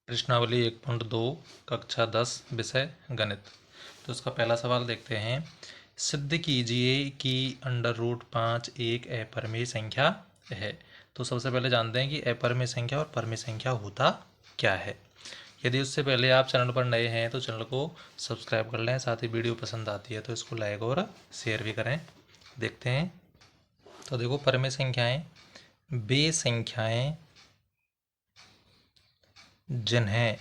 प्रश्नावली 1.2 कक्षा 10 विषय गणित। तो इसका पहला सवाल देखते हैं। सिद्ध कीजिए कि √5 एक अपरिमेय संख्या है। तो सबसे पहले जानते हैं कि अपरिमेय संख्या और परिमेय संख्या होता क्या है। यदि उससे पहले आप चैनल पर नए हैं तो चैनल को सब्सक्राइब कर लें, साथ ही वीडियो पसंद आती है तो इसको लाइक और शेयर भी करें। देखते हैं। तो देखो, परिमेय संख्याएं वे संख्याएं जिन्हें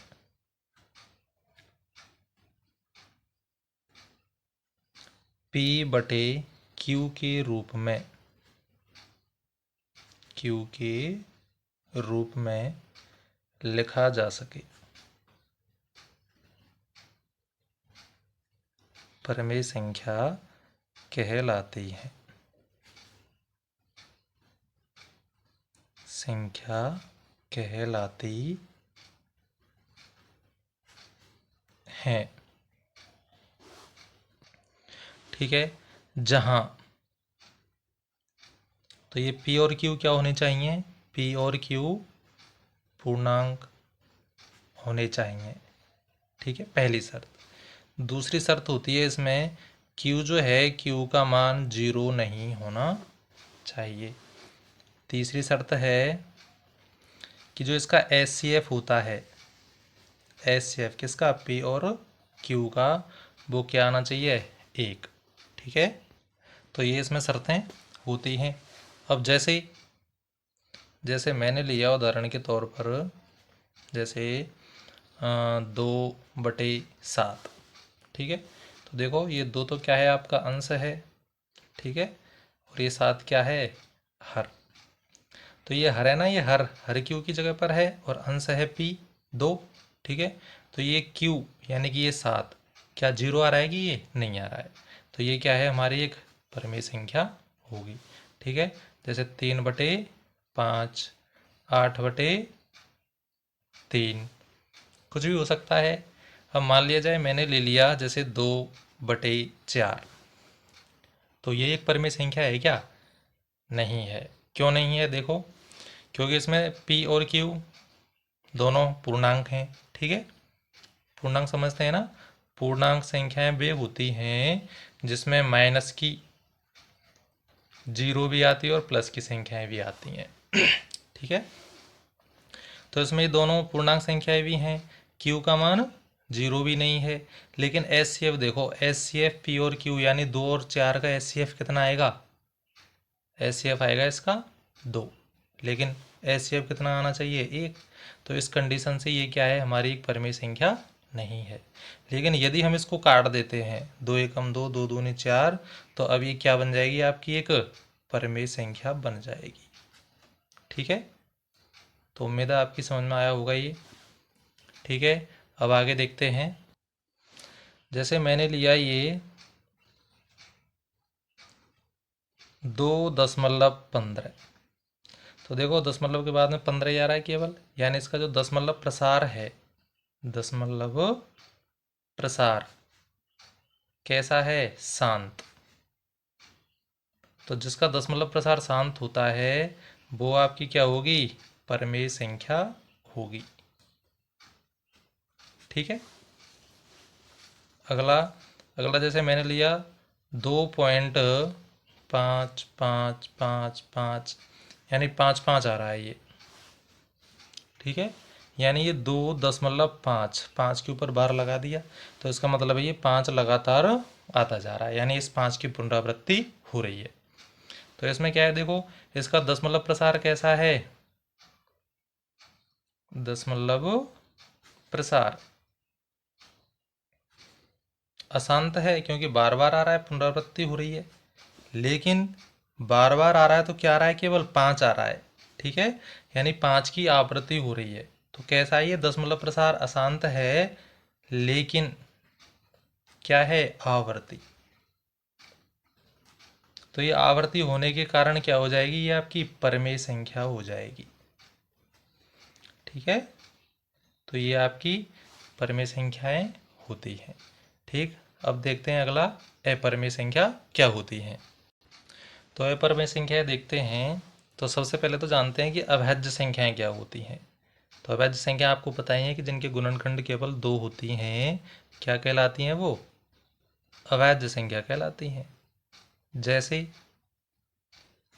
P/Q के रूप में लिखा जा सके, परिमेय संख्या कहलाती है। संख्या कहलाती है। ठीक है। जहां तो ये P और Q क्या होने चाहिए? P और Q पूर्णांक होने चाहिए। ठीक है, पहली शर्त। दूसरी शर्त होती है इसमें, Q जो है Q का मान 0 नहीं होना चाहिए। तीसरी शर्त है कि जो इसका HCF होता है, HCF किसका? P और Q का, वो क्या आना चाहिए? 1। ठीक है, तो ये इसमें शर्तें होती हैं। अब जैसे मैंने लिया उदाहरण के तौर पर, जैसे 2/7। ठीक है, तो देखो ये 2 तो क्या है? आपका अंश है। ठीक है, और ये 7 क्या है? हर। तो ये हर है ना, ये हर Q की जगह पर है और अंश है P 2। ठीक है, तो ये Q यानी कि ये 7 क्या 0 आ रहा है कि ये नहीं आ रहा है? तो ये क्या है? हमारी एक परिमेय संख्या होगी। ठीक है, जैसे 3/5, 8/3, कुछ भी हो सकता है। अब मान लिया जाए मैंने ले लिया जैसे 2/4, तो ये एक परिमेय संख्या है क्या? नहीं है। क्यों नहीं है? देखो, क्योंकि इसमें P और Q दोनों पूर्णांक हैं। ठीक है, पूर्णांक समझते हैं ना? पूर्णांक संख्याएं वे होती हैं जिसमें माइनस की 0 भी आती है और प्लस की संख्याएं भी आती हैं। ठीक है, तो इसमें ये दोनों पूर्णांक संख्याएं भी हैं। Q का मान 0 भी नहीं है, लेकिन HCF देखो, HCF P और Q यानी 2 और 4 का HCF कितना आएगा? HCF आएगा इसका 2, लेकिन HCF कितना आना चाहिए? 1। तो इस कंडीशन से ये क्या है? हमारी एक परिमेय संख्या नहीं है। लेकिन यदि हम इसको काट देते हैं, 2 एकम 2, 2 दूनी 4, तो अब ये क्या बन जाएगी? आपकी एक परिमेय संख्या बन जाएगी। ठीक है, तो उम्मीद है आपकी समझ में आया होगा ये। ठीक है, अब आगे देखते हैं। जैसे मैंने लिया ये 2.15, तो देखो दशमलव के बाद में 15 ही आ रहा है केवल, यानी इसका जो दशमलव प्रसार है, दशमलव प्रसार कैसा है? शांत। तो जिसका दशमलव प्रसार शांत होता है वो आपकी क्या होगी? परिमेय संख्या होगी। ठीक है, अगला जैसे मैंने लिया 2.5555, यानी 5 आ रहा है ये। ठीक है, यानी ये 2.5 के ऊपर बार लगा दिया, तो इसका मतलब है ये 5 लगातार आता जा रहा है, यानी इस 5 की पुनरावृत्ति हो रही है। तो इसमें क्या है? देखो, इसका दशमलव प्रसार कैसा है? दशमलव प्रसार अशांत है, क्योंकि बार बार आ रहा है, पुनरावृत्ति हो रही है। लेकिन बार बार आ रहा है तो क्या आ रहा है? केवल 5 आ रहा है। ठीक है, यानी 5 की आवृत्ति हो रही है। तो कैसा है ये? दशमलव प्रसार अशांत है, लेकिन क्या है? आवर्ती। तो ये आवर्ती होने के कारण क्या हो जाएगी? ये आपकी परिमेय संख्या हो जाएगी। ठीक है, तो ये आपकी परिमेय संख्याएं होती हैं। ठीक, अब देखते हैं अगला, अपरिमेय संख्या क्या होती है। तो अपरिमेय संख्याएं देखते हैं। तो सबसे पहले तो जानते हैं कि अभाज्य संख्याएं क्या होती हैं। तो अवैध संख्या आपको पता ही है कि जिनके गुणनखंड केवल 2 होती हैं, क्या कहलाती हैं वो? अवैध संख्या कहलाती हैं। जैसे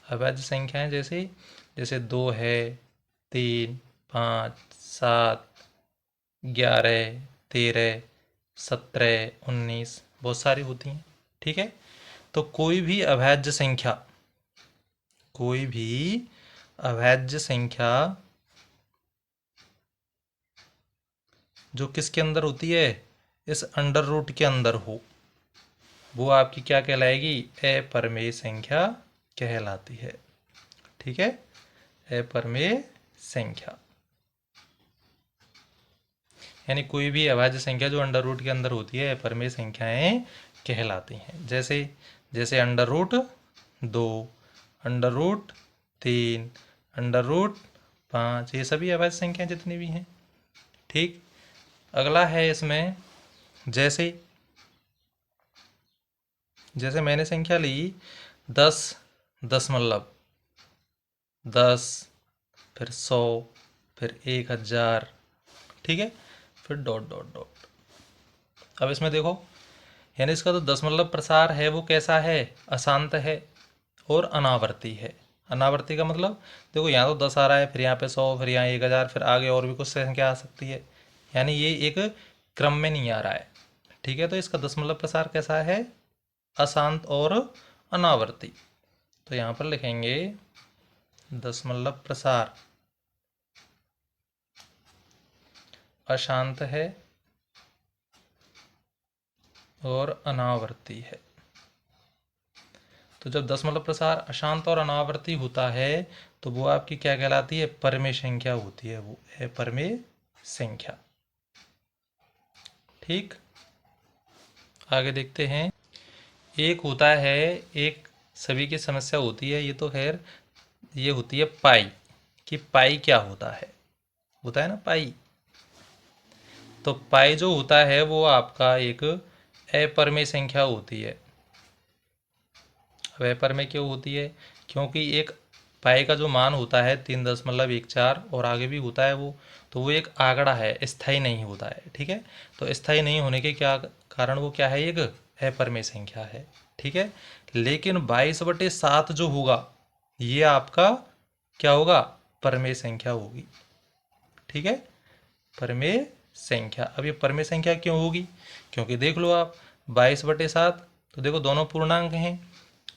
अवैध संख्याएं जैसे जैसे 2 है, 3, 5, 7, 11, 13, 17, 19, बहुत सारी होती हैं। ठीक है, तो कोई भी अवैध संख्या जो किसके अंदर होती है? इस अंडर रूट के अंदर हो, वो आपकी क्या कहलाएगी? अपरिमेय संख्या कहलाती है। ठीक है, अपरिमेय संख्या यानी कोई भी अभाज्य संख्या जो अंडर रूट के अंदर होती है अपरिमेय संख्याएं कहलाती हैं। जैसे जैसे under root 2, under root 3, under root 5, ये सभी अभाज्य संख्याएं जितनी भी हैं। ठीक, अगला है इसमें जैसे जैसे मैंने संख्या ली 10, 10, फिर 100, फिर 1000, ठीक है, फिर डॉट डॉट डॉट। अब इसमें देखो, यानी इसका तो दशमलव प्रसार है वो कैसा है? अशांत है और अनावर्ती है। अनावर्ती का मतलब देखो, यहाँ तो 10 आ रहा है, फिर यहाँ पे 100, फिर यहाँ 1000, फिर आगे और भी कुछ संख्या आ सकती है, यानी ये एक क्रम में नहीं आ रहा है। ठीक है, तो इसका दशमलव प्रसार कैसा है? अशांत और अनावर्ती। तो यहाँ पर लिखेंगे दशमलव प्रसार अशांत है और अनावर्ती है। तो जब दशमलव प्रसार अशांत और अनावर्ती होता है तो वो आपकी क्या कहलाती है? परिमेय संख्या होती है, वो है परिमेय संख्या। ठीक, आगे देखते हैं। एक होता है, एक सभी की समस्या होती है, ये तो खैर ये होती है पाई, कि पाई क्या होता है? होता है ना पाई। तो पाई जो होता है वो आपका एक अपरिमेय संख्या होती है। अपरिमेय क्यों होती है? क्योंकि एक पाई का जो मान होता है 3.14 और आगे भी होता है वो, तो वो एक आंकड़ा है, स्थायी नहीं होता है। ठीक है, तो स्थायी नहीं होने के क्या कारण वो क्या है? एक अपरिमेय संख्या है। ठीक है, लेकिन 22/7 जो होगा ये आपका क्या होगा? परिमेय संख्या होगी। ठीक है, परिमेय संख्या। अब ये परिमेय संख्या क्यों होगी? क्योंकि देख लो आप 22/7, तो देखो दोनों पूर्णांक हैं,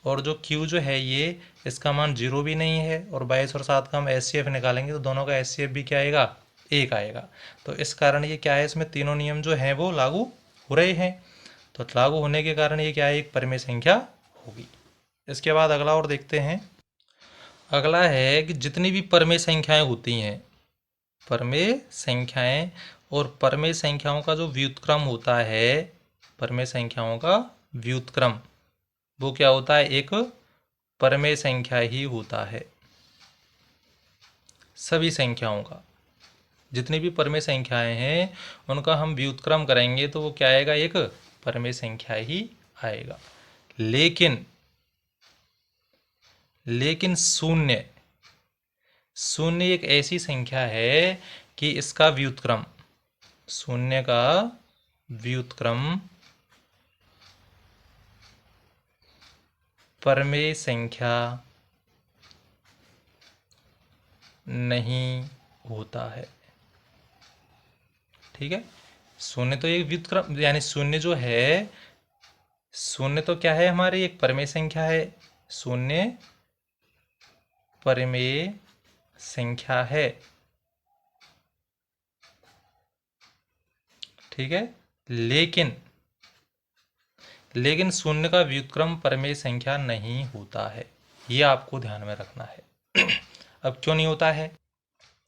और जो q जो है ये इसका मान 0 भी नहीं है, और 22 और 7 का हम HCF निकालेंगे तो दोनों का HCF भी क्या आएगा? 1 आएगा। तो इस कारण ये क्या है, इसमें तीनों नियम जो हैं वो लागू हो रहे हैं। तो लागू होने के कारण ये क्या है? एक परिमेय संख्या होगी। इसके बाद अगला और देखते हैं। अगला है कि जितनी भी परिमेय संख्याएं होती हैं, परिमेय संख्याएं और परिमेय संख्याओं का जो व्युत्क्रम होता है, परिमेय संख्याओं का व्युत्क्रम वो क्या होता है? एक परिमेय संख्या ही होता है। सभी संख्याओं का, जितनी भी परिमेय संख्याएं हैं उनका हम व्युत्क्रम करेंगे तो वो क्या आएगा? एक परिमेय संख्या ही आएगा। लेकिन शून्य एक ऐसी संख्या है कि इसका व्युत्क्रम, शून्य का व्युत्क्रम परिमेय संख्या नहीं होता है। ठीक है, शून्य तो एक व्युत्क्रम, यानी शून्य जो है, शून्य तो क्या है? हमारी एक परिमेय संख्या है। शून्य परिमेय संख्या है। ठीक है, लेकिन शून्य का व्युत्क्रम परिमेय संख्या नहीं होता है, ये आपको ध्यान में रखना है। अब क्यों नहीं होता है?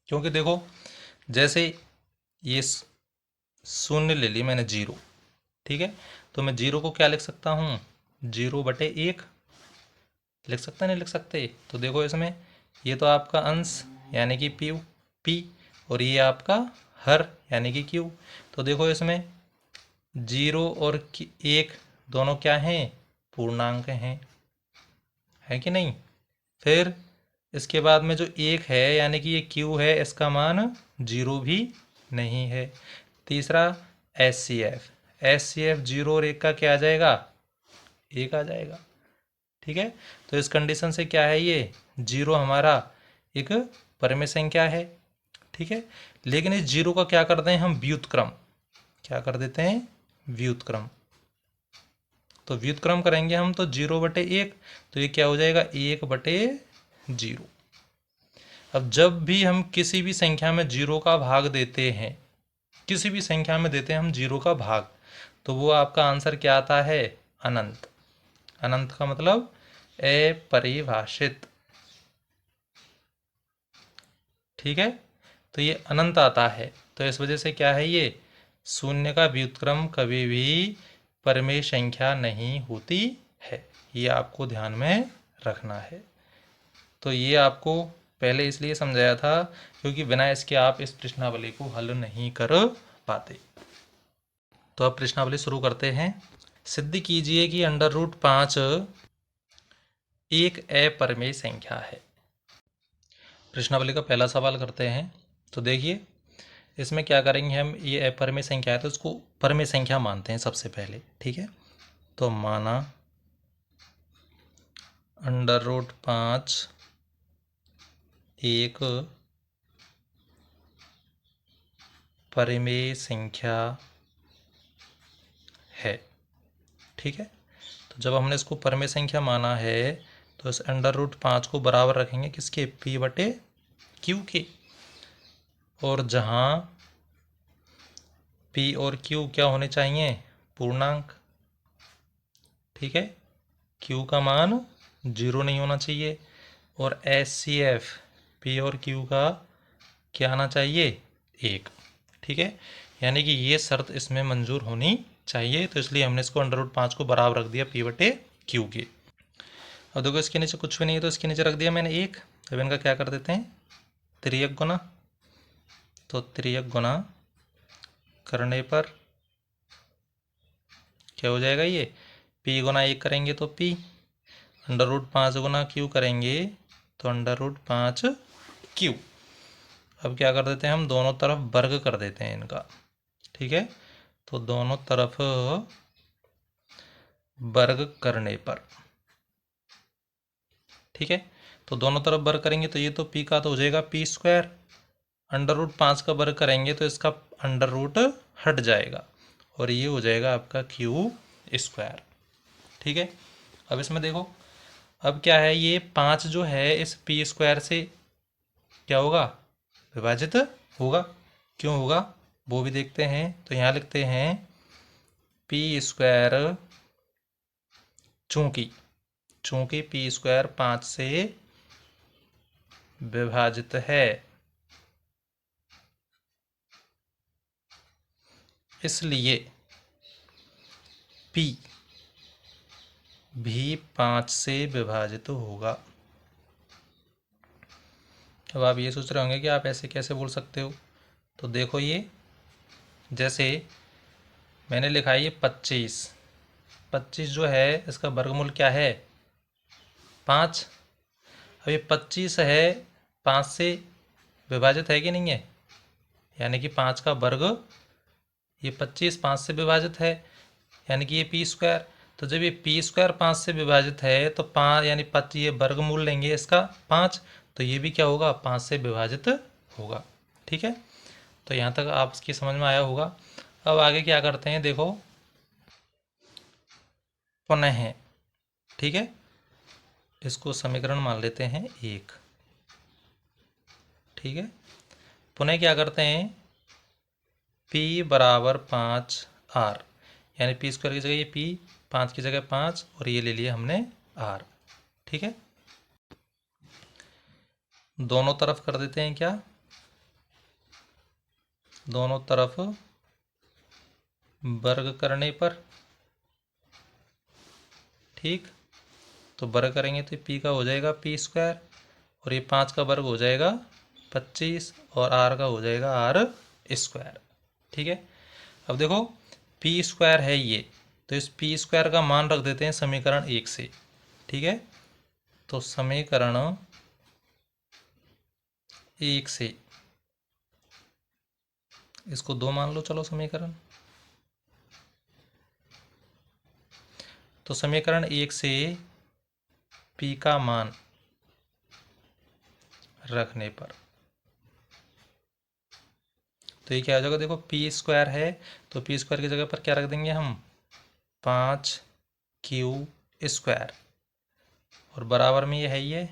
क्योंकि देखो, जैसे ये शून्य ले ली मैंने 0, ठीक है, तो मैं 0 को क्या लिख सकता हूँ? 0/1 लिख सकते नहीं लिख सकते? तो देखो इसमें ये तो आपका अंश यानी कि पी, और ये आपका हर यानी कि क्यू। तो देखो इसमें 0 और 1 दोनों क्या हैं? पूर्णांक हैं, है कि नहीं? फिर इसके बाद में जो एक है यानी कि ये क्यू है, इसका मान 0 भी नहीं है। तीसरा HCF, HCF 0 और 1 का क्या आ जाएगा, 1 आ जाएगा। ठीक है, तो इस कंडीशन से क्या है, ये 0 हमारा एक परिमेय संख्या है। ठीक है, लेकिन इस 0 का क्या करते हैं हम, व्युत्क्रम, क्या कर देते हैं, व्युत्क्रम। तो व्युत्क्रम करेंगे हम तो 0/1, तो ये क्या हो जाएगा, 1/0। अब जब भी हम किसी भी संख्या में 0 का भाग देते हैं, किसी भी संख्या में देते हैं हम 0 का भाग, तो वो आपका आंसर क्या आता है, अनंत। अनंत का मतलब अपरिभाषित। ठीक है, तो ये अनंत आता है। तो इस वजह से क्या है, ये शून्य का व्युत्क्रम कभी भी परिमेय संख्या नहीं होती है, ये आपको ध्यान में रखना है। तो ये आपको पहले इसलिए समझाया था क्योंकि बिना इसके आप इस प्रश्नावली को हल नहीं कर पाते। तो अब प्रश्नावली शुरू करते हैं। सिद्ध कीजिए कि √5 एक अपरिमेय संख्या है। प्रश्नावली का पहला सवाल करते हैं। तो देखिए इसमें क्या करेंगे हम, ये अपरिमेय संख्या है तो इसको परिमेय संख्या मानते हैं सबसे पहले। ठीक है, तो माना √5 एक परिमेय संख्या है। ठीक है, तो जब हमने इसको परिमेय संख्या माना है तो इस √5 को बराबर रखेंगे किसके, P/Q के। और जहाँ P और Q क्या होने चाहिए, पूर्णांक। ठीक है, Q का मान 0 नहीं होना चाहिए। और HCF P और Q का क्या आना चाहिए, 1। ठीक है, यानी कि ये शर्त इसमें मंजूर होनी चाहिए, तो इसलिए हमने इसको √5 को बराबर रख दिया P/Q के। अब देखो इसके नीचे कुछ भी नहीं है तो इसके नीचे रख दिया मैंने 1। अब इनका क्या कर देते हैं, त्रियक गुना। तो त्रियक गुना करने पर क्या हो जाएगा, ये P गुना 1 करेंगे तो P, √5 गुना Q करेंगे तो √5Q। अब क्या कर देते हैं हम, दोनों तरफ वर्ग कर देते हैं इनका। ठीक है, तो दोनों तरफ वर्ग करने पर, ठीक है, तो दोनों तरफ वर्ग करेंगे तो ये तो P का तो हो जाएगा P²। √5 का वर्ग करेंगे तो इसका अंडर रूट हट जाएगा और ये हो जाएगा आपका Q²। ठीक है, अब इसमें देखो अब क्या है, ये 5 जो है इस P² से क्या होगा, विभाजित होगा। क्यों होगा वो भी देखते हैं। तो यहाँ लिखते हैं P², चूंकि P² 5 से विभाजित है, इसलिए P भी 5 से विभाजित होगा। अब आप ये सोच रहे होंगे कि आप ऐसे कैसे बोल सकते हो। तो देखो ये जैसे मैंने लिखा है ये 25 जो है इसका वर्गमूल क्या है, 5। अब ये 25 है 5 से विभाजित है कि नहीं है, यानी कि 5 का वर्ग, ये 25 5 से विभाजित है यानी कि ये P²। तो जब ये P² 5 से विभाजित है तो 5 यानी 25, ये वर्गमूल लेंगे इसका 5, तो ये भी क्या होगा, 5 से विभाजित होगा। ठीक है, तो यहाँ तक आप इसकी समझ में आया होगा। अब आगे क्या करते हैं देखो, पुनः, ठीक है, इसको समीकरण मान लेते हैं 1। ठीक है, पुनः क्या करते हैं, P = 5R, यानी P² की जगह ये P, 5 की जगह 5 और ये ले लिया हमने R। ठीक है, दोनों तरफ कर देते हैं क्या, दोनों तरफ वर्ग करने पर। ठीक, तो वर्ग करेंगे तो P का हो जाएगा P² और ये 5 का वर्ग हो जाएगा 25 और R का हो जाएगा R²। ठीक है, अब देखो P² है ये, तो इस P² का मान रख देते हैं समीकरण 1 से। ठीक है, तो समीकरण 1 से, इसको 2 मान लो चलो समीकरण। तो समीकरण 1 से p का मान रखने पर तो ये क्या हो जाएगा, देखो पी स्क्वायर है तो पी स्क्वायर की जगह पर क्या रख देंगे हम, 5q स्क्वायर, और बराबर में ये है ये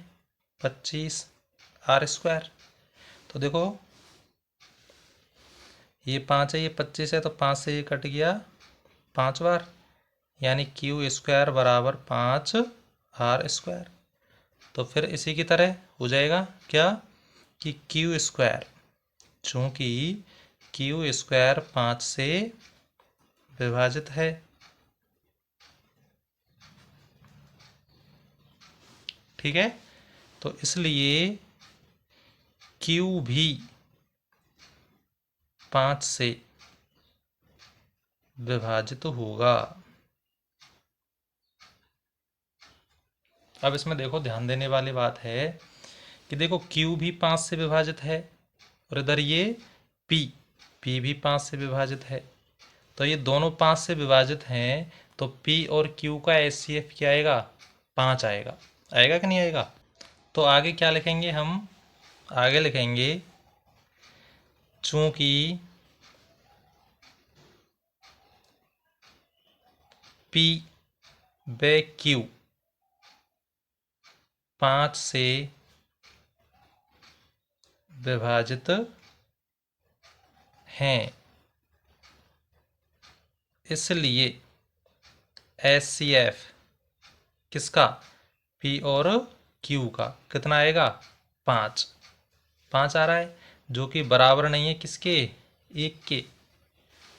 25r स्क्वायर। तो देखो ये 5 है, ये 25 है, तो 5 से ये कट गया 5 बार, यानी q स्क्वायर बराबर 5r स्क्वायर। तो फिर इसी की तरह हो जाएगा क्या कि q स्क्वायर, चूँकि q स्क्वायर 5 से विभाजित है, ठीक है, तो इसलिए q भी 5 से विभाजित होगा। अब इसमें देखो ध्यान देने वाली बात है कि देखो q भी 5 से विभाजित है और इधर ये p भी 5 से विभाजित है, तो ये दोनों 5 से विभाजित हैं, तो p और q का HCF क्या आएगा, 5 आएगा। आएगा कि नहीं आएगा? तो आगे क्या लिखेंगे हम, आगे लिखेंगे चूंकि p व q 5 से विभाजित हैं, इसलिए HCF किसका, P और Q का कितना आएगा, 5 आ रहा है, जो कि बराबर नहीं है किसके, 1 के।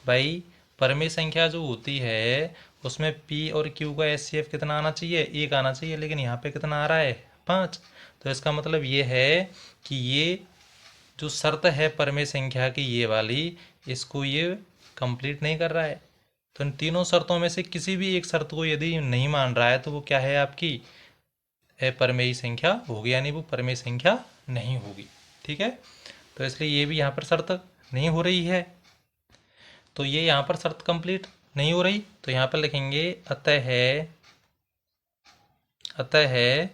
भाई परमेय संख्या जो होती है उसमें P और Q का HCF कितना आना चाहिए, 1 आना चाहिए, लेकिन यहाँ पे कितना आ रहा है, 5। तो इसका मतलब ये है कि ये जो शर्त है परमेय संख्या की ये वाली, इसको ये कंप्लीट नहीं कर रहा है। तो इन तीनों शर्तों में से किसी भी एक शर्त को यदि नहीं मान रहा है तो वो क्या है, आपकी अपरमेयी संख्या होगी, यानी वो परमेय संख्या नहीं होगी, ठीक है। तो इसलिए ये भी यहाँ पर शर्त नहीं हो रही है, तो ये यहाँ पर शर्त कंप्लीट नहीं हो रही, तो यहाँ पर लिखेंगे अतः है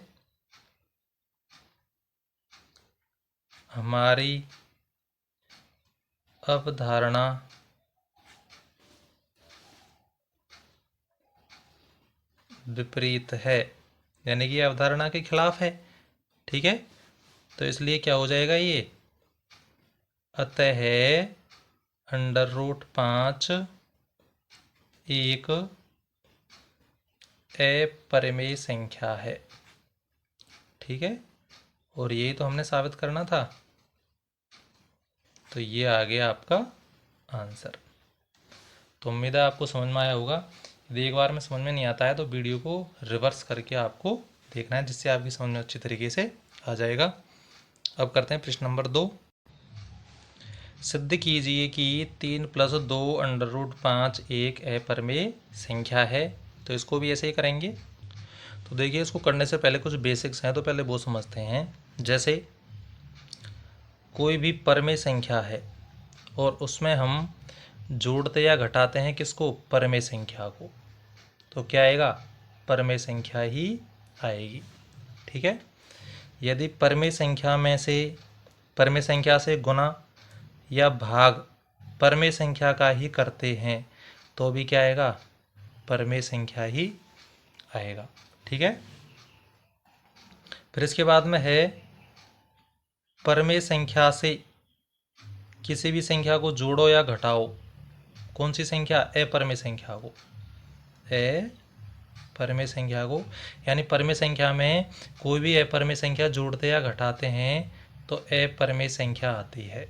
हमारी अवधारणा विपरीत है, यानी कि अवधारणा के खिलाफ है, ठीक है। तो इसलिए क्या हो जाएगा ये, अतः है √5 एक अपरिमेय संख्या है, ठीक है। और यही तो हमने साबित करना था, तो ये आ गया आपका आंसर। तो उम्मीद है आपको समझ में आया होगा। यदि एक बार में समझ में नहीं आता है तो वीडियो को रिवर्स करके आपको देखना है, जिससे आपकी समझ में अच्छी तरीके से आ जाएगा। अब करते हैं प्रश्न नंबर 2। सिद्ध कीजिए कि 3 + 2 √5 एक अपरिमेय संख्या है। तो इसको भी ऐसे ही करेंगे। तो देखिए, इसको करने से पहले कुछ बेसिक्स हैं, तो पहले वो समझते हैं। जैसे कोई भी परमेय संख्या है और उसमें हम जोड़ते या घटाते हैं किसको, परमेय संख्या को, तो क्या आएगा, परमेय संख्या ही आएगी, ठीक है। यदि परमेय संख्या से गुना या भाग परमेय संख्या का ही करते हैं तो भी क्या आएगा, परमेय संख्या ही आएगा, ठीक है। फिर इसके बाद में है परमेय संख्या से किसी भी संख्या को जोड़ो या घटाओ। कौन सी संख्या, अपरमेय संख्या को, अपरमेय संख्या को, यानी परमेय संख्या में कोई भी अपरमेय संख्या जोड़ते या घटाते हैं तो अपरमेय संख्या आती है।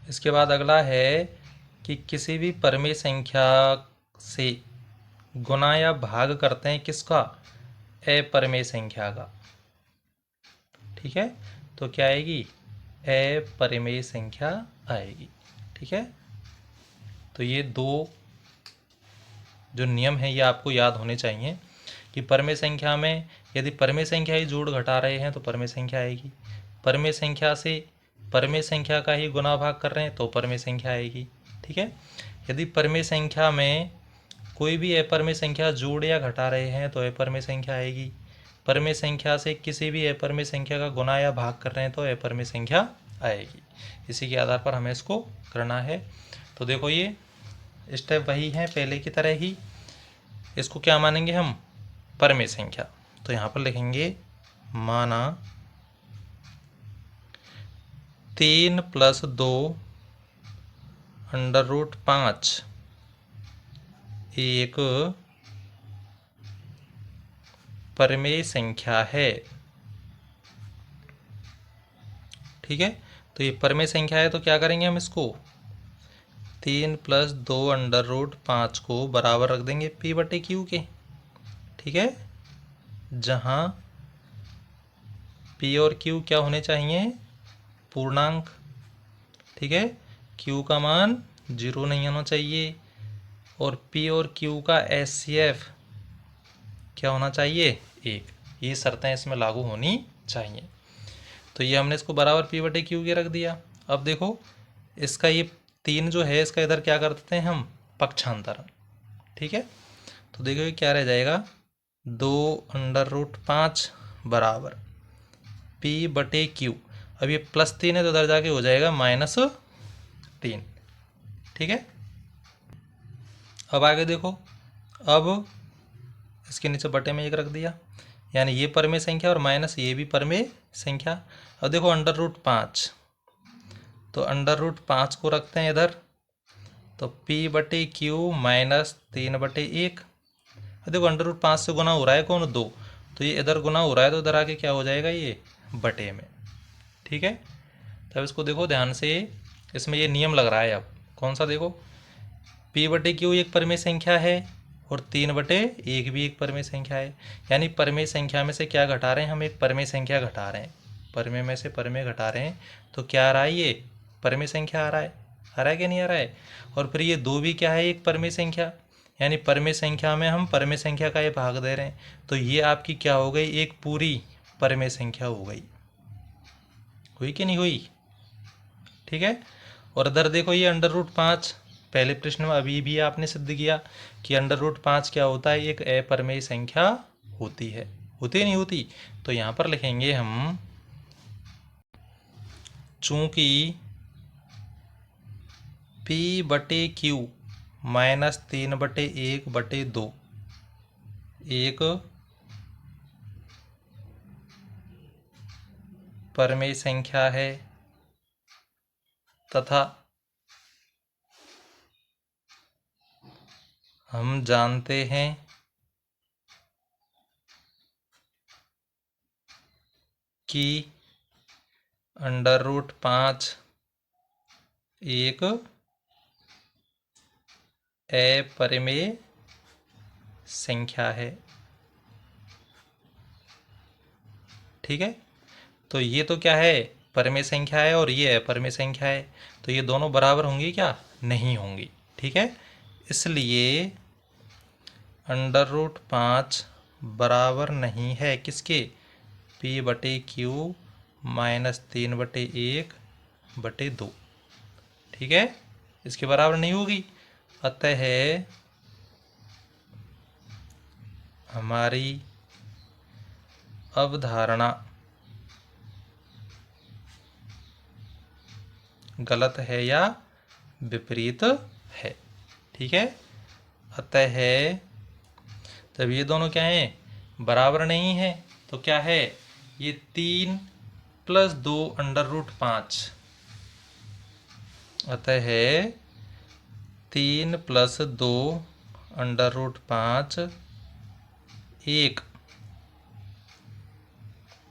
इसके बाद अगला है कि किसी भी परमेय संख्या से गुना या भाग करते हैं किसका, अपरमेय संख्या का, ठीक है। तो क्या आएगी, अपरिमेय संख्या आएगी, ठीक है। तो ये दो जो नियम हैं ये आपको याद होने चाहिए कि परमेय संख्या में यदि परमेय संख्या ही जोड़ घटा रहे हैं तो परमेय संख्या आएगी, परमेय संख्या से परमेय संख्या का ही गुना भाग कर रहे हैं तो परमेय संख्या आएगी। ठीक है, यदि परमेय संख्या में कोई भी अपरमेय संख्या जोड़ या घटा रहे हैं तो अपरमेय संख्या आएगी। परमेय संख्या से किसी भी अपरमेय संख्या का गुना या भाग कर रहे हैं तो अपरमेय संख्या आएगी। इसी के आधार पर हमें इसको करना है। तो देखो ये स्टेप वही है पहले की तरह ही। इसको क्या मानेंगे हम? परमेय संख्या। तो यहाँ पर लिखेंगे माना 3 + 2 √5 एक परमेय संख्या है। ठीक है, तो ये परमेय संख्या है तो क्या करेंगे हम इसको 3 + 2 √5 को बराबर रख देंगे P/Q के। ठीक है, जहाँ P और Q क्या होने चाहिए? पूर्णांक। ठीक है, Q का मान 0 नहीं होना चाहिए और P और Q का HCF क्या होना चाहिए? 1। ये शर्तें इसमें लागू होनी चाहिए। तो ये हमने इसको बराबर P/Q के रख दिया। अब देखो इसका ये 3 जो है इसका इधर क्या कर देते हैं हम? पक्षांतरण। ठीक है, तो देखो ये क्या रह जाएगा 2 √5 बराबर P/Q। अब ये +3 है तो उधर जाके हो जाएगा -3। ठीक है, अब आगे देखो, अब इसके नीचे बटे में 1 रख दिया, यानी ये परमेय संख्या और माइनस ये भी परमेय संख्या। अब देखो √5, तो √5 को रखते हैं इधर, तो P/Q -3/1। अब देखो √5 से गुना हो रहा है कौन? 2, तो ये इधर गुना हो रहा है तो इधर आके क्या हो जाएगा? ये बटे में। ठीक है, तब इसको देखो ध्यान से, इसमें ये नियम लग रहा है। अब कौन सा? देखो P/Q एक परमेय संख्या है और 3/1 भी एक परमेय संख्या है, यानी परमेय संख्या में से क्या घटा रहे हैं हम? एक परमेय संख्या घटा रहे हैं। परमेय में से परमेय घटा रहे हैं तो क्या आ रहा है? ये परमेय संख्या आ रहा है। आ रहा है कि नहीं आ रहा है? और फिर ये 2 भी क्या है? एक परमेय संख्या, यानी परमेय संख्या में हम परमेय संख्या का ये भाग दे रहे हैं, तो ये आपकी क्या हो गई? एक पूरी परमेय संख्या हो गई। हुई कि नहीं हुई? ठीक है, और इधर देखो ये √5, पहले प्रश्न में अभी भी आपने सिद्ध किया कि √5 क्या होता है? एक अपरमेय संख्या होती है। होती नहीं होती? तो यहाँ पर लिखेंगे हम, चूंकि P/Q -3/1/2 एक परमेय संख्या है तथा हम जानते हैं कि √5 एक अपरिमेय संख्या है। ठीक है, तो ये तो क्या है? परिमेय संख्या है और ये अपरिमेय संख्या है, तो ये दोनों बराबर होंगी क्या? नहीं होंगी। ठीक है, इसलिए √5 बराबर नहीं है किसके? P/Q -3/1/2। ठीक है, इसके बराबर नहीं होगी। अतः हमारी अवधारणा गलत है या विपरीत है। ठीक है, अतः तब ये दोनों क्या हैं? बराबर नहीं है। तो क्या है? ये 3 + 2 √5, अतः 3 + 2 √5 एक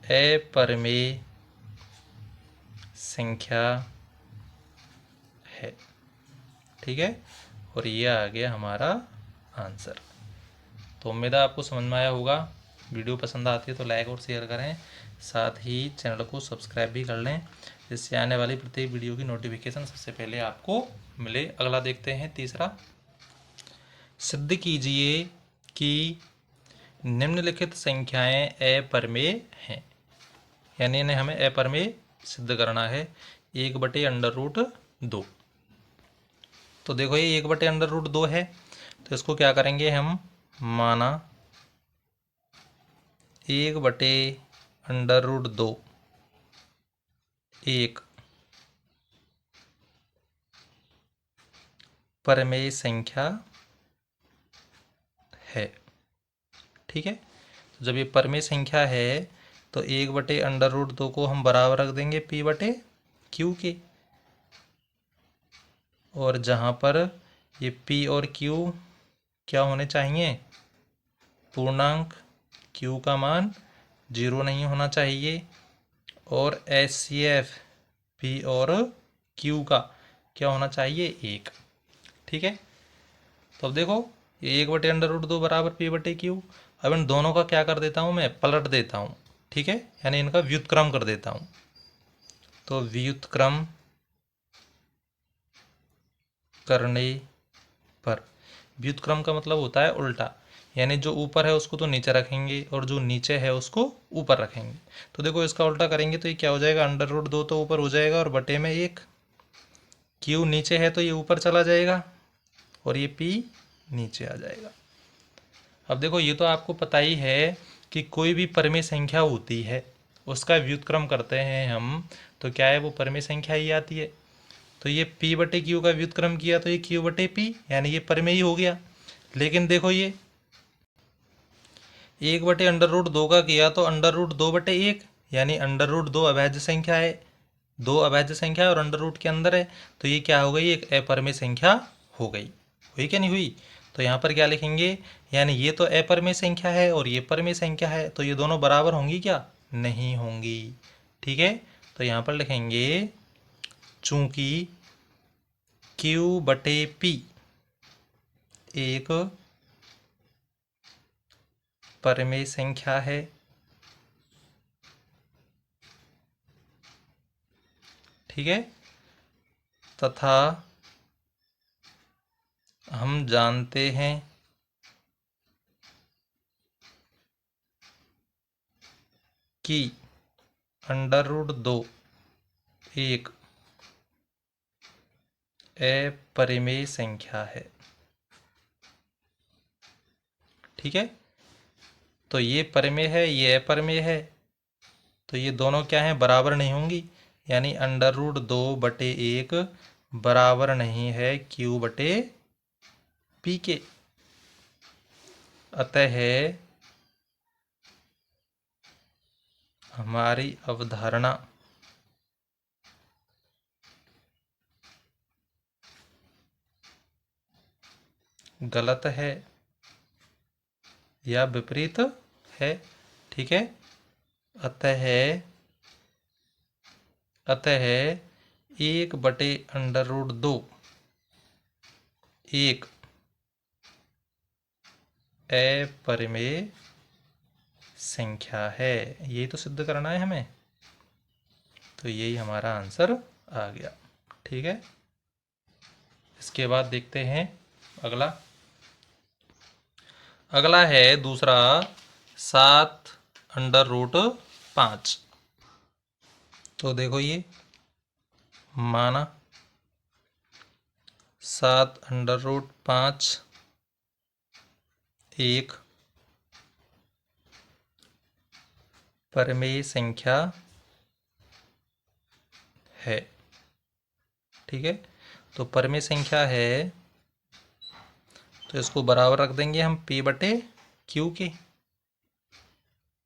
अपरिमेय संख्या है। ठीक है, और ये आ गया हमारा आंसर। तो उम्मीद है आपको समझ में आया होगा। वीडियो पसंद आती है तो लाइक और शेयर करें, साथ ही चैनल को सब्सक्राइब भी कर लें, जिससे आने वाली प्रत्येक वीडियो की नोटिफिकेशन सबसे पहले आपको मिले। अगला देखते हैं तीसरा। सिद्ध कीजिए कि निम्नलिखित संख्याएं अपरिमेय हैं। यानी इन्हें हमें अपरमेय सिद्ध करना है 1/√2। तो देखो ये 1/√2 है, तो इसको क्या करेंगे हम, माना 1/√2 एक परमेय संख्या है। ठीक है, तो जब ये परमेय संख्या है तो 1/√2 को हम बराबर रख देंगे P/Q के, और जहाँ पर ये P और Q क्या होने चाहिए, पूर्णांक, Q का मान 0 नहीं होना चाहिए, और HCF P और Q का क्या होना चाहिए, 1। ठीक है, तो अब देखो ये 1/√2 बराबर P/Q। अब इन दोनों का क्या कर देता हूँ मैं, पलट देता हूँ। ठीक है, यानी इनका व्युत्क्रम कर देता हूँ। तो व्युत्क्रम करने पर, व्युत्क्रम का मतलब होता है उल्टा, यानी जो ऊपर है उसको तो नीचे रखेंगे और जो नीचे है उसको ऊपर रखेंगे। तो देखो इसका उल्टा करेंगे तो ये क्या हो जाएगा, √2 तो ऊपर हो जाएगा और बटे में 1, Q नीचे है तो ये ऊपर चला जाएगा और ये P नीचे आ जाएगा। अब देखो ये तो आपको पता ही है कि कोई भी परमेय संख्या होती है उसका व्युत्क्रम करते हैं हम, तो क्या है, वो परमेय संख्या ही आती है। तो ये P/Q का व्युत्क्रम किया तो ये Q/P, यानी ये परमेय हो गया। लेकिन देखो ये 1/√2 का किया तो √2/1, यानी √2 अभाज्य संख्या है, 2 अभाज्य संख्या है और अंडर रूट के अंदर है, तो ये क्या हो गई, एक अपरमेय संख्या हो गई। हुई क्या नहीं हुई। तो यहाँ पर क्या लिखेंगे, यानी ये तो अपरमेय संख्या है और ये परमेय संख्या है, तो ये दोनों बराबर होंगी क्या, नहीं होंगी। ठीक है, तो यहाँ पर लिखेंगे चूंकि Q/P एक परमेय संख्या है, ठीक है, तथा हम जानते हैं कि √2 एक अपरिमेय संख्या है। ठीक है, तो ये परिमेय है, ये अपरिमेय है, तो ये दोनों क्या हैं, बराबर नहीं होंगी, यानी √2/1 बराबर नहीं है Q/P के। अतः हमारी अवधारणा गलत है या विपरीत है। ठीक है, अतः 1/√2 एक अपरिमेय संख्या है, यही तो सिद्ध करना है हमें, तो यही हमारा आंसर आ गया। ठीक है, इसके बाद देखते हैं अगला। अगला है दूसरा 7√5। तो देखो ये माना 7√5 एक परमेय संख्या है। ठीक है, तो परमेय संख्या है तो इसको बराबर रख देंगे हम P/Q के,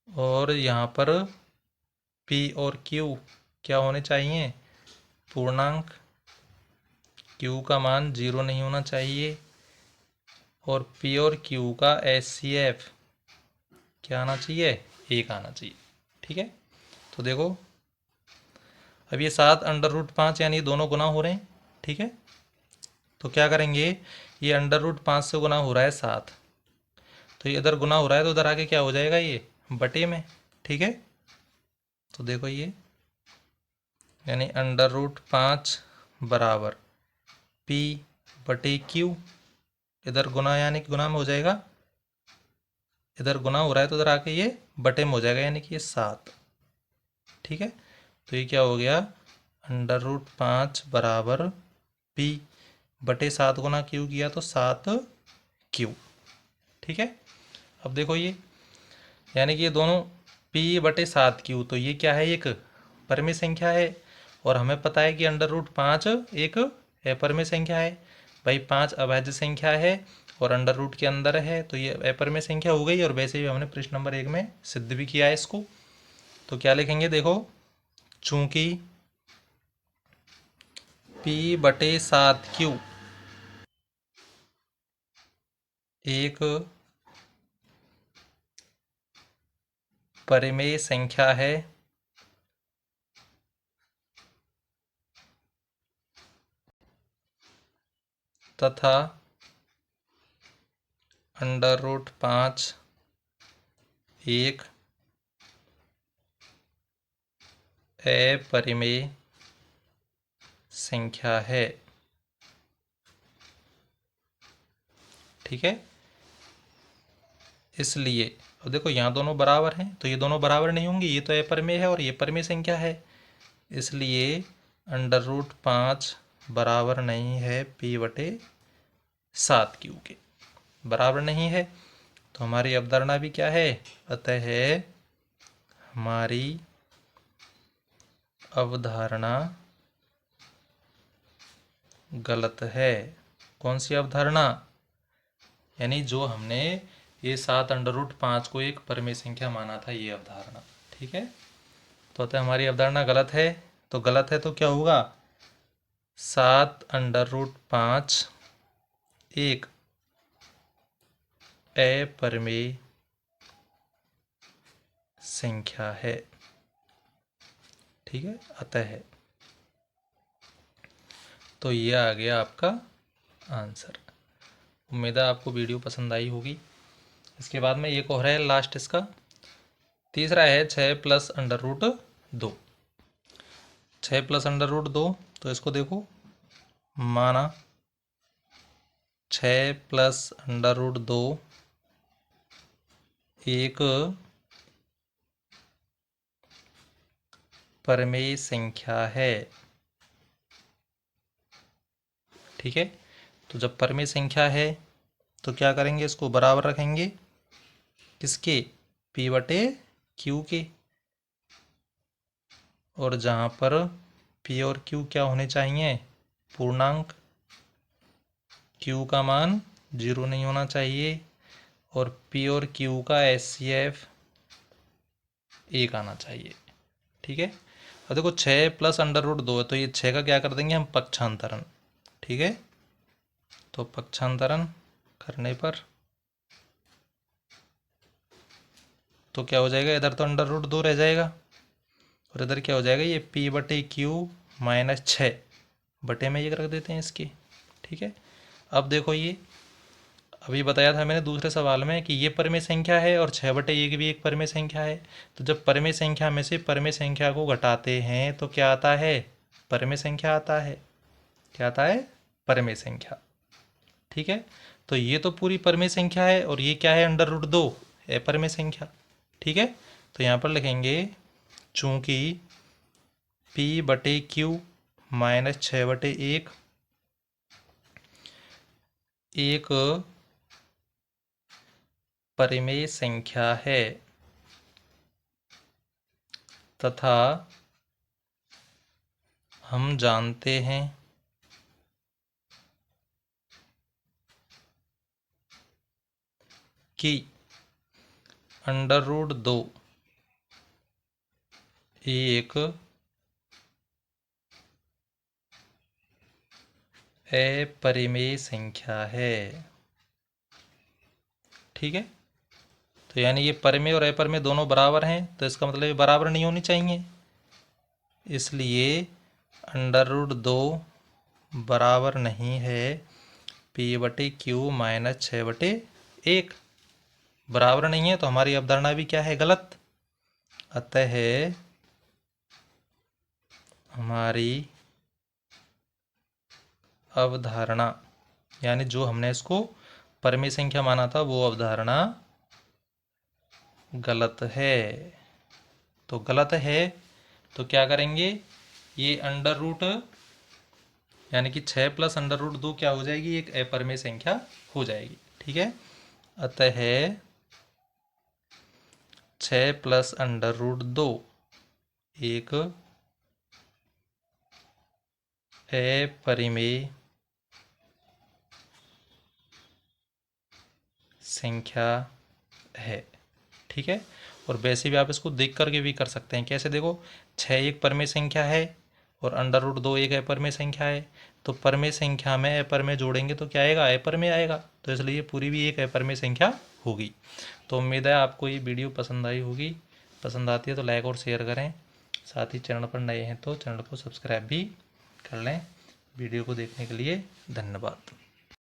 और यहाँ पर P और Q क्या होने चाहिए, पूर्णांक, Q का मान 0 नहीं होना चाहिए, और P और Q का HCF क्या आना चाहिए, 1 आना चाहिए। ठीक है, तो देखो अब ये 7√5 यानी दोनों गुना हो रहे हैं। ठीक है, तो क्या करेंगे, ये √5 से गुना हो रहा है 7, तो ये इधर गुना हो रहा है तो उधर आके क्या हो जाएगा, ये बटे में। ठीक है, तो देखो ये यानी √5 बराबर P/Q, इधर गुना यानी कि गुना में हो जाएगा, इधर गुना हो रहा है तो उधर आके ये बटे में हो जाएगा, यानी कि ये 7। ठीक है, तो ये क्या हो गया, √5 बराबर पी बटे 7 गुना क्यू किया तो 7 क्यू। ठीक है, अब देखो ये, यानी कि ये दोनों पी बटे 7 क्यू, तो ये क्या है, एक परिमेय संख्या है, और हमें पता है कि √5 एक अपरिमेय संख्या है। भाई 5 अभाज्य संख्या है और अंडर रूट के अंदर है, तो ये अपरिमेय संख्या हो गई, और वैसे भी हमने प्रश्न नंबर 1 में सिद्ध भी किया है इसको। तो क्या लिखेंगे, देखो, चूंकि पी बटे 7 क्यू एक परिमेय संख्या है तथा √5 एक अपरिमेय संख्या है। ठीक है, इसलिए अब देखो यहाँ दोनों बराबर हैं, तो ये दोनों बराबर नहीं होंगे, ये तो अपरिमेय है और ये परिमेय संख्या है, इसलिए √5 बराबर नहीं है पी बटे 7 क्यू के, बराबर नहीं है। तो हमारी अवधारणा भी क्या है, अतः हमारी अवधारणा गलत है। कौन सी अवधारणा, यानी जो हमने ये 7 √5 को एक परिमेय संख्या माना था, ये अवधारणा। ठीक है, तो अतः हमारी अवधारणा गलत है, तो गलत है तो क्या होगा, 7 √5 एक अपरिमेय संख्या है। ठीक है, अतः है, तो ये आ गया आपका आंसर। उम्मीद है आपको वीडियो पसंद आई होगी। इसके बाद में एक और है लास्ट, इसका तीसरा है 6 + √2। 6 + √2, तो इसको देखो, माना 6 + √2 एक परिमेय संख्या है। ठीक है, तो जब परिमेय संख्या है तो क्या करेंगे, इसको बराबर रखेंगे किसके, पी बटे क्यू के, और जहाँ पर पी और क्यू क्या होने चाहिए, पूर्णांक, क्यू का मान 0 नहीं होना चाहिए, और पी और क्यू का HCF 1 आना चाहिए। ठीक है, अब देखो 6 + √2 है, तो ये 6 का क्या कर देंगे हम, पक्षांतरण। ठीक है, तो पक्षांतरण करने पर तो क्या हो जाएगा, इधर तो √2 रह जाएगा, और इधर क्या हो जाएगा, ये पी बटे क्यू -6 बटे में ये रख देते हैं इसकी। ठीक है, अब देखो, ये अभी बताया था मैंने दूसरे सवाल में कि ये परिमेय संख्या है और 6/1 भी एक परिमेय संख्या है। तो जब परिमेय संख्या में से परिमेय संख्या को घटाते हैं तो क्या आता है, परिमेय संख्या आता है। क्या आता है, परिमेय संख्या। ठीक है, तो ये तो पूरी परिमेय संख्या है, और ये क्या है, √2 अपरिमेय संख्या। ठीक है, तो यहाँ पर लिखेंगे, चूंकि P बटे Q -6/1 एक परिमेय संख्या है तथा हम जानते हैं कि √2 एक अपरिमेय संख्या है। ठीक है, तो यानी ये परिमेय और अपरिमेय दोनों बराबर हैं, तो इसका मतलब ये बराबर नहीं होनी चाहिए, इसलिए √2 बराबर नहीं है P बटे Q -6/1, बराबर नहीं है, तो हमारी अवधारणा भी क्या है, गलत। अतः हमारी अवधारणा, यानी जो हमने इसको परिमेय संख्या माना था, वो अवधारणा गलत है। तो गलत है, तो क्या करेंगे, ये अंडर रूट यानी कि 6 प्लस अंडर रूट 2 क्या हो जाएगी, एक अपरिमेय संख्या हो जाएगी। ठीक है, अतः 6 प्लस अंडर रूट 2 एक अपरिमेय संख्या है। ठीक है, और वैसे भी आप इसको देख करके भी कर सकते हैं। कैसे, देखो 6 एक परमेय संख्या है और अंडर रूट 2 एक अपरिमेय संख्या है, तो परमेय संख्या में अपरिमेय जोड़ेंगे तो क्या आएगा, अपरिमेय आएगा, तो इसलिए पूरी भी एक अपरिमेय संख्या होगी। तो उम्मीद है आपको ये वीडियो पसंद आई होगी। पसंद आती है तो लाइक और शेयर करें, साथ ही चैनल पर नए हैं तो चैनल को सब्सक्राइब भी कर लें। वीडियो को देखने के लिए धन्यवाद।